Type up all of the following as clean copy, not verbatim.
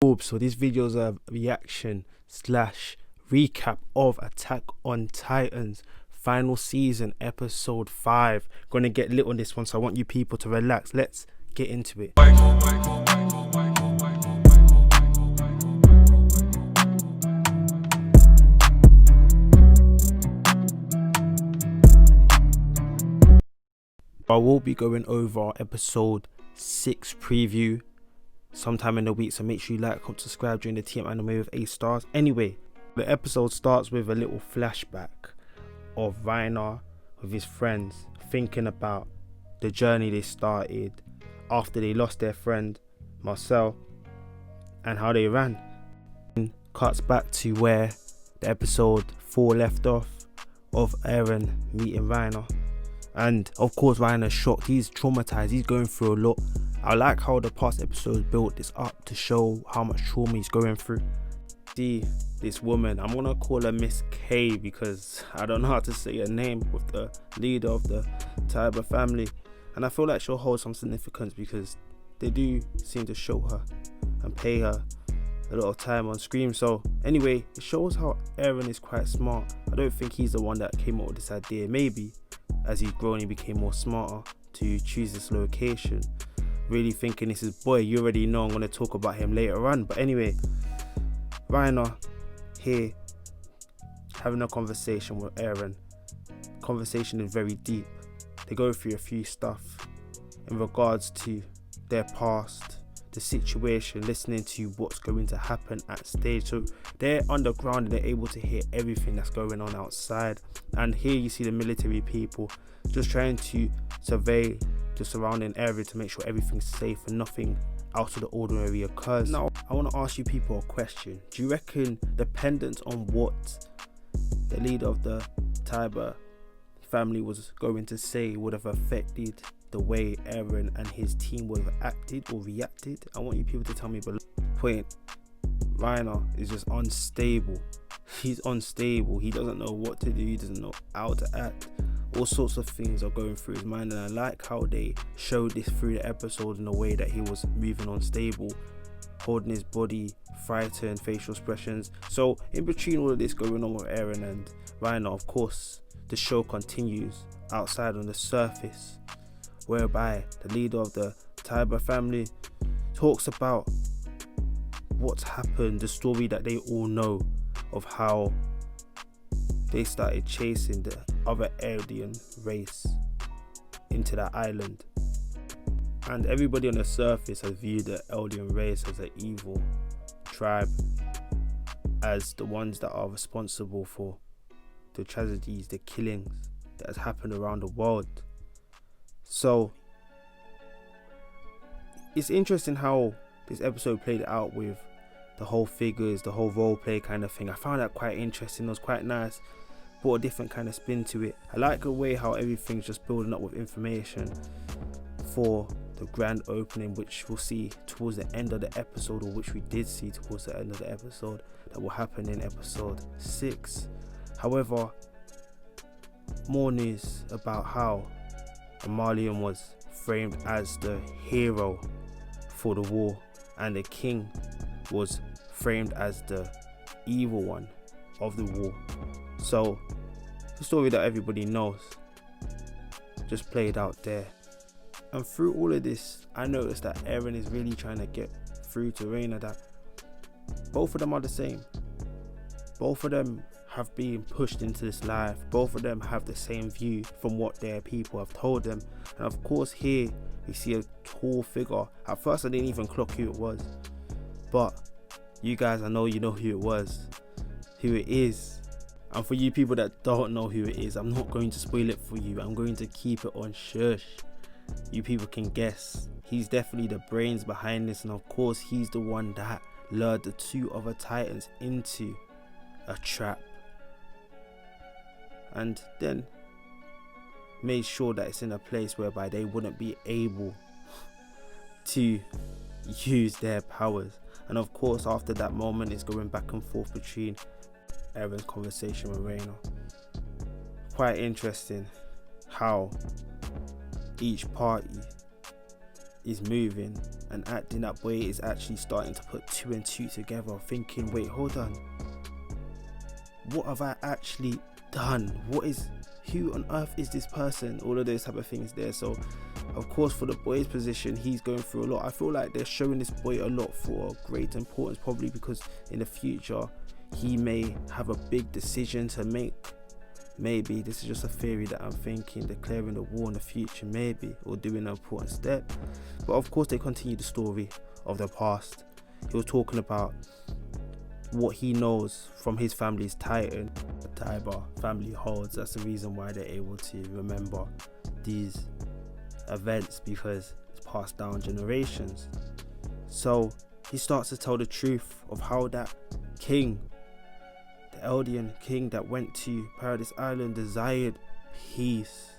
So this video is a reaction slash recap of Attack on Titans final season episode 5. Gonna get lit on this one, so I want you people to relax. Let's get into it. I will be going over episode 6 preview sometime in the week, so make sure you like, comment, subscribe, join the team anime with 8 stars. Anyway, the episode starts with a little flashback of Reiner with his friends thinking about the journey they started after they lost their friend Marcel and how they ran. Cuts back to where the episode 4 left off, of Eren meeting Reiner, and of course Reiner's shocked, he's traumatized, he's going through a lot. I like how the past episodes built this up to show how much trauma he's going through. See this woman, I'm gonna call her Miss K because I don't know how to say her name, with the leader of the Taiba family, and I feel like she'll hold some significance because they do seem to show her and pay her a lot of time on screen. So anyway, it shows how Eren is quite smart. I don't think he's the one that came up with this idea. Maybe as he's grown he became more smarter to choose this location, really thinking this is boy, you already know I'm going to talk about him later on. But anyway, Reiner here having a conversation with Eren. Conversation is very deep. They go through a few stuff in regards to their past, the situation, listening to what's going to happen at stage. So they're underground and they're able to hear everything that's going on outside. And here you see the military people just trying to survey the surrounding area to make sure everything's safe and nothing out of the ordinary occurs. Now, I want to ask you people a question. Do you reckon, dependent on what the leader of the Taiba family was going to say, would have affected the way Eren and his team would have acted or reacted? I want you people to tell me below. Point, Reiner is just unstable. He's unstable. He doesn't know what to do. He doesn't know how to act. All sorts of things are going through his mind, and I like how they showed this through the episode in a way that he was moving unstable, holding his body, frightened, facial expressions. So in between all of this going on with Eren and Reiner, of course the show continues outside on the surface, whereby the leader of the Taiba family talks about what's happened, the story that they all know of how they started chasing the other Eldian race into that island. And everybody on the surface has viewed the Eldian race as an evil tribe, as the ones that are responsible for the tragedies, the killings that has happened around the world. So it's interesting how this episode played out with the whole figures, the whole role play kind of thing. I found that quite interesting. It was quite nice, brought a different kind of spin to it. I like the way how everything's just building up with information for the grand opening, which we'll see towards the end of the episode, or which we did see towards the end of the episode, that will happen in episode 6. However, more news about how Amalian was framed as the hero for the war and the king was framed as the evil one of the war. So the story that everybody knows just played out there. And through all of this, I noticed that Eren is really trying to get through to Reiner that both of them are the same. Both of them have been pushed into this life. Both of them have the same view from what their people have told them. And of course here we see a tall figure. At first I didn't even clock who it was, but you guys, I know you know who it was, who it is. And for you people that don't know who it is, I'm not going to spoil it for you. I'm going to keep it on shush. You people can guess. He's definitely the brains behind this, and of course he's the one that lured the 2 other Titans into a trap and then made sure that it's in a place whereby they wouldn't be able to use their powers. And of course after that moment it's going back and forth between Eren's conversation with Reiner. Quite interesting how each party is moving and acting, that boy is actually starting to put 2 and 2 together, thinking, wait, hold on, what have I actually done? Who on earth is this person? All of those type of things there. So of course, for the boy's position, he's going through a lot. I feel like they're showing this boy a lot for great importance, probably because in the future he may have a big decision to make. Maybe this is just a theory that I'm thinking, declaring the war in the future, maybe, or doing an important step. But of course, they continue the story of the past. He was talking about what he knows from his family's titan, the Taiba family holds. That's the reason why they're able to remember these events, because it's passed down generations. So he starts to tell the truth of how that king, the Eldian king that went to Paradise Island, desired peace.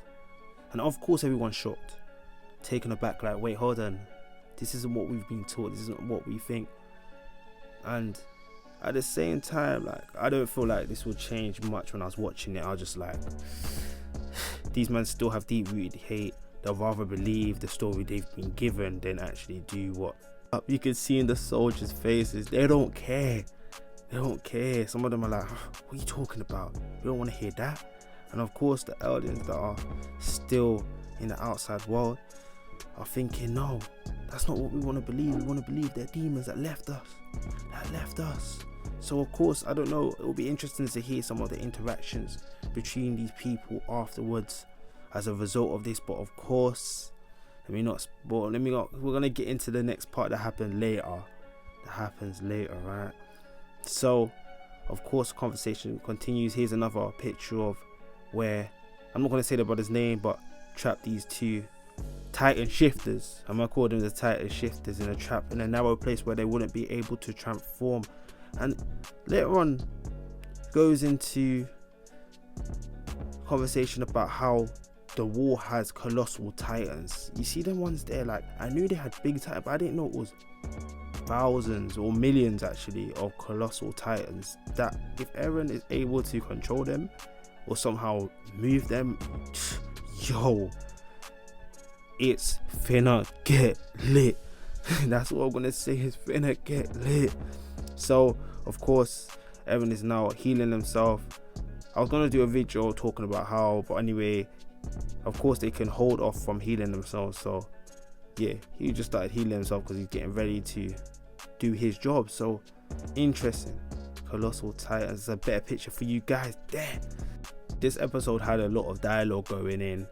And of course everyone's shocked, taken aback, like, wait, hold on, this isn't what we've been taught, this isn't what we think. And at the same time, like, I don't feel like this will change much. When I was watching it, I was just like, these men still have deep-rooted hate. They'll rather believe the story they've been given than actually do what you can see in the soldiers' faces. They don't care. They don't care. Some of them are like, what are you talking about? We don't want to hear that. And of course, the Eldians that are still in the outside world are thinking, no, that's not what we want to believe. We want to believe they're demons that left us. So of course, I don't know, it will be interesting to hear some of the interactions between these people afterwards as a result of this. But of course, we're gonna get into the next part that happens later, right? So of course, the conversation continues. Here's another picture of where, I'm not gonna say the brother's name, but trap these two Titan shifters. I'm gonna call them the Titan shifters in a trap in a narrow place where they wouldn't be able to transform. And later on goes into conversation about how the war has colossal titans. You see them ones there, like, I knew they had big titans, but I didn't know it was thousands or millions actually of colossal titans, that if Eren is able to control them or somehow move them, yo, it's finna get lit. That's what I'm gonna say, it's finna get lit. So of course Eren is now healing himself. I was gonna do a video talking about how, but anyway, of course they can hold off from healing themselves. So yeah, he just started healing himself because he's getting ready to do his job. So interesting. Colossal Titans, a better picture for you guys there. This episode had a lot of dialogue going in.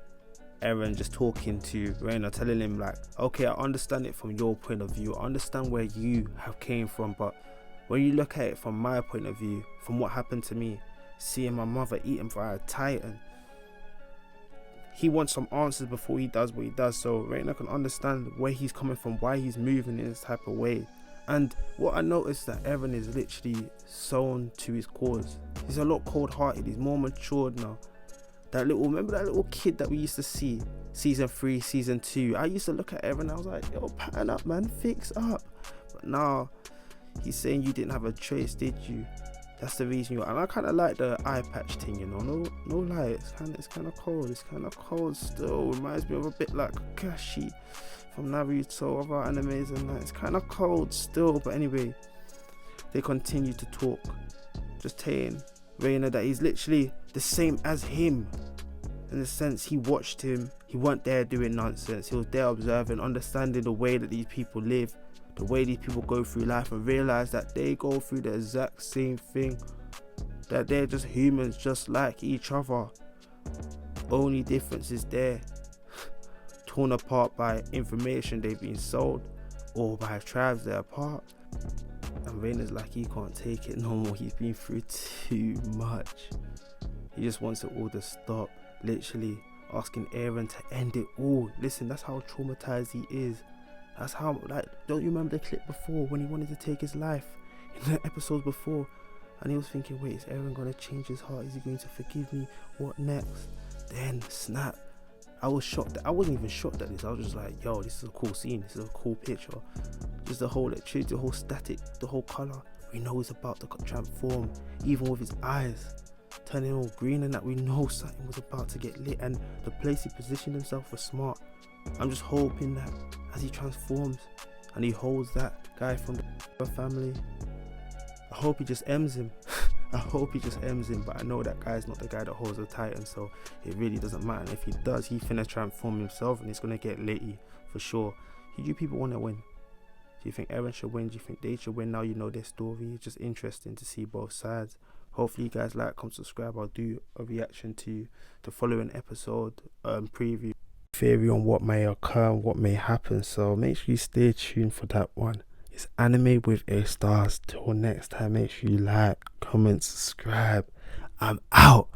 Eren just talking to Reiner, telling him like, okay, I understand it from your point of view, I understand where you have came from, but when you look at it from my point of view, from what happened to me, seeing my mother eaten by a titan, he wants some answers before he does what he does. So Reiner can understand where he's coming from, why he's moving in this type of way. And what I noticed, that Eren is literally sewn to his cause. He's a lot cold-hearted, he's more matured now. Remember that little kid that we used to see season 3, season 2? I used to look at Eren and I was like, yo, pattern up, man, fix up. But now he's saying you didn't have a choice, did you? That's the reason you are. And I kind of like the eye patch thing, you know. No lie, it's kind of cold. It's kind of cold still. Reminds me of a bit like Kakashi from Naruto, other animes and that. It's kind of cold still. But anyway, they continue to talk, just telling Reiner that he's literally the same as him, in the sense he watched him. He weren't there doing nonsense. He was there observing, understanding the way that these people live, the way these people go through life, and realize that they go through the exact same thing, that they're just humans just like each other. Only difference is they're torn apart by information they've been sold, or by tribes they're apart. And Reiner's like, he can't take it no more. He's been through too much. He just wants it all to stop. Literally asking Eren to end it all. Listen, that's how traumatized he is. That's how, like, don't you remember the clip before when he wanted to take his life in the episodes before? And he was thinking, wait, is Eren gonna change his heart? Is he going to forgive me? What next? Then snap. I was shocked. I wasn't even shocked at this. I was just like, yo, this is a cool scene. This is a cool picture. Just the whole electricity, the whole static, the whole color. We know he's about to transform, even with his eyes. turning all green and that. We know something was about to get lit, and the place he positioned himself was smart. I'm just hoping that as he transforms and he holds that guy from the family, I hope he just ends him. I hope he just ends him, but I know that guy's not the guy that holds the titan, so it really doesn't matter. And if he does, he finna transform himself and it's gonna get litty for sure. Who do you people want to win? Do you think Eren should win? Do you think they should win? Now you know their story. It's just interesting to see both sides. Hopefully you guys like, comment, subscribe. I'll do a reaction to the following episode preview, theory on what may occur and what may happen, so make sure you stay tuned for that one. It's Anime with A Stars. Till next time, make sure you like, comment, subscribe. I'm out.